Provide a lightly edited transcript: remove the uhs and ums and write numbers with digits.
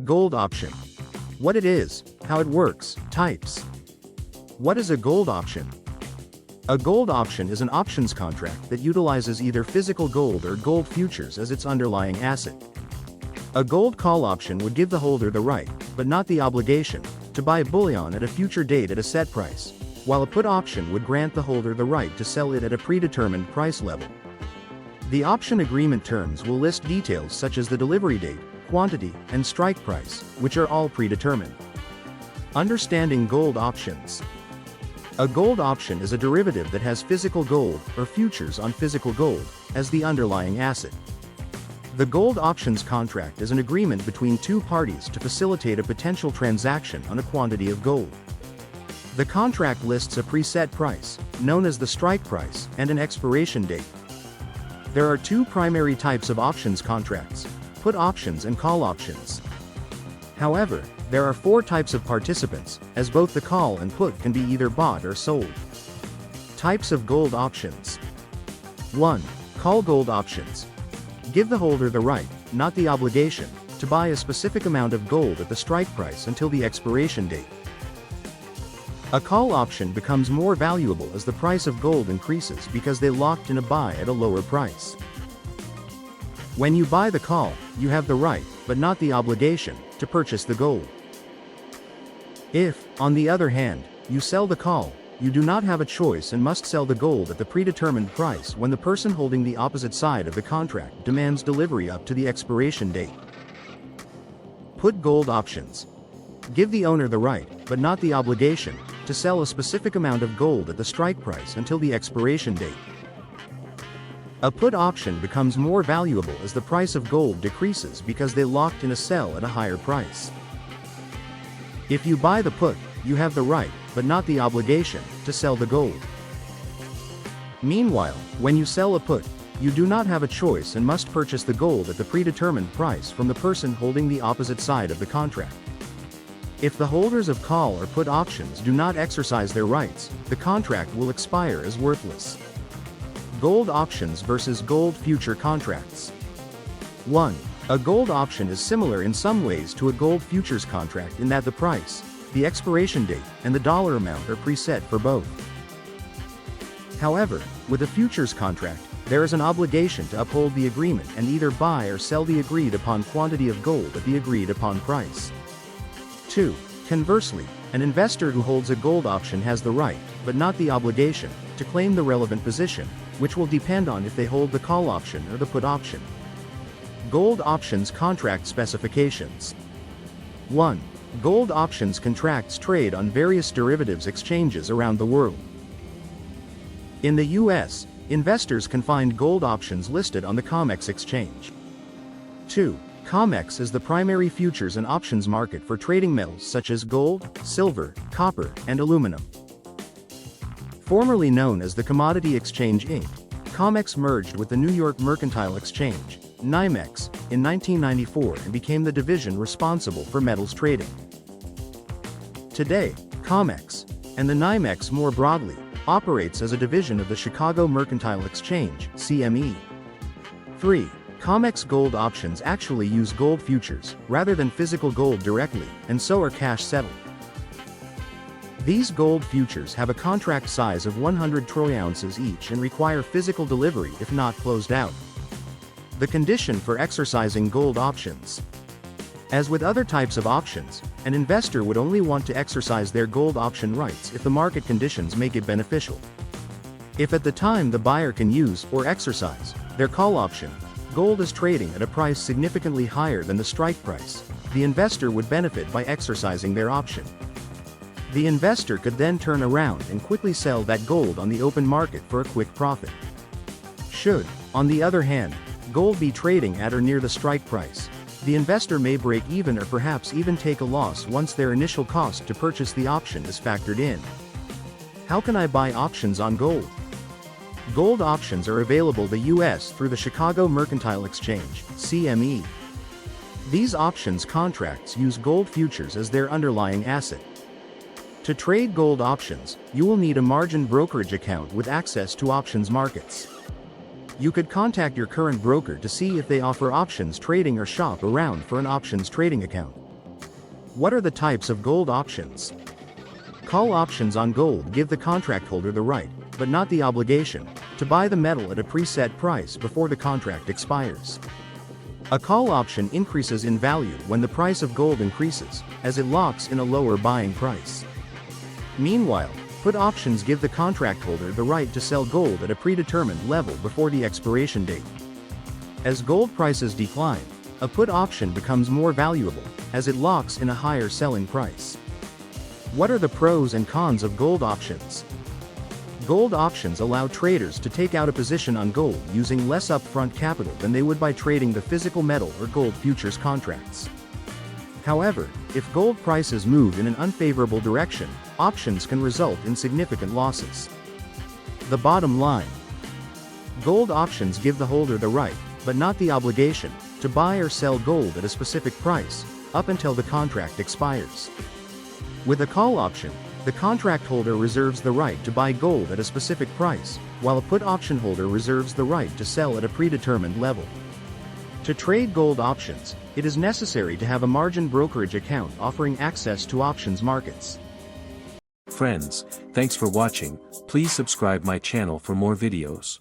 Gold option. What it is, how it works, types. What is a gold option? A gold option is an options contract that utilizes either physical gold or gold futures as its underlying asset. A gold call option would give the holder the right, but not the obligation, to buy bullion at a future date at a set price, while a put option would grant the holder the right to sell it at a predetermined price level. The option agreement terms will list details such as the delivery date, quantity, and strike price, which are all predetermined. Understanding gold options. A gold option is a derivative that has physical gold, or futures on physical gold, as the underlying asset. The gold options contract is an agreement between two parties to facilitate a potential transaction on a quantity of gold. The contract lists a preset price, known as the strike price, and an expiration date. There are two primary types of options contracts: put options and call options. However, there are four types of participants, as both the call and put can be either bought or sold. Types of gold options. 1. Call gold options. Give the holder the right, not the obligation, to buy a specific amount of gold at the strike price until the expiration date. A call option becomes more valuable as the price of gold increases because they locked in a buy at a lower price. When you buy the call, you have the right, but not the obligation, to purchase the gold. If, on the other hand, you sell the call, you do not have a choice and must sell the gold at the predetermined price when the person holding the opposite side of the contract demands delivery up to the expiration date. Put gold options. Give the owner the right, but not the obligation, to sell a specific amount of gold at the strike price until the expiration date. A put option becomes more valuable as the price of gold decreases because they locked in a sell at a higher price. If you buy the put, you have the right, but not the obligation, to sell the gold. Meanwhile, when you sell a put, you do not have a choice and must purchase the gold at the predetermined price from the person holding the opposite side of the contract. If the holders of call or put options do not exercise their rights, the contract will expire as worthless. Gold options versus gold future contracts. 1. A gold option is similar in some ways to a gold futures contract in that the price, the expiration date, and the dollar amount are preset for both. However, with a futures contract, there is an obligation to uphold the agreement and either buy or sell the agreed upon quantity of gold at the agreed upon price. 2. Conversely, an investor who holds a gold option has the right, but not the obligation, to claim the relevant position, which will depend on if they hold the call option or the put option. Gold options contract specifications. 1. Gold options contracts trade on various derivatives exchanges around the world. In the U.S., investors can find gold options listed on the COMEX exchange. 2. COMEX is the primary futures and options market for trading metals such as gold, silver, copper, and aluminum. Formerly known as the Commodity Exchange Inc., COMEX merged with the New York Mercantile Exchange, NYMEX, in 1994 and became the division responsible for metals trading. Today, COMEX, and the NYMEX more broadly, operates as a division of the Chicago Mercantile Exchange, CME. 3. COMEX gold options actually use gold futures, rather than physical gold directly, and so are cash settled. These gold futures have a contract size of 100 troy ounces each and require physical delivery if not closed out. The condition for exercising gold options. As with other types of options, an investor would only want to exercise their gold option rights if the market conditions make it beneficial. If at the time the buyer can use or exercise their call option, gold is trading at a price significantly higher than the strike price, the investor would benefit by exercising their option. The investor could then turn around and quickly sell that gold on the open market for a quick profit. Should, on the other hand, gold be trading at or near the strike price, the investor may break even or perhaps even take a loss once their initial cost to purchase the option is factored in. How can I buy options on gold? Gold options are available in the U.S. through the Chicago Mercantile Exchange, CME. These options contracts use gold futures as their underlying asset. To trade gold options, you will need a margin brokerage account with access to options markets. You could contact your current broker to see if they offer options trading or shop around for an options trading account. What are the types of gold options? Call options on gold give the contract holder the right, but not the obligation, to buy the metal at a preset price before the contract expires. A call option increases in value when the price of gold increases, as it locks in a lower buying price. Meanwhile, put options give the contract holder the right to sell gold at a predetermined level before the expiration date. As gold prices decline, a put option becomes more valuable, as it locks in a higher selling price. What are the pros and cons of gold options? Gold options allow traders to take out a position on gold using less upfront capital than they would by trading the physical metal or gold futures contracts. However, if gold prices move in an unfavorable direction, options can result in significant losses. The bottom line: gold options give the holder the right, but not the obligation, to buy or sell gold at a specific price, up until the contract expires. With a call option, the contract holder reserves the right to buy gold at a specific price, while a put option holder reserves the right to sell at a predetermined level. To trade gold options, it is necessary to have a margin brokerage account offering access to options markets. Friends, thanks for watching. Please subscribe my channel for more videos.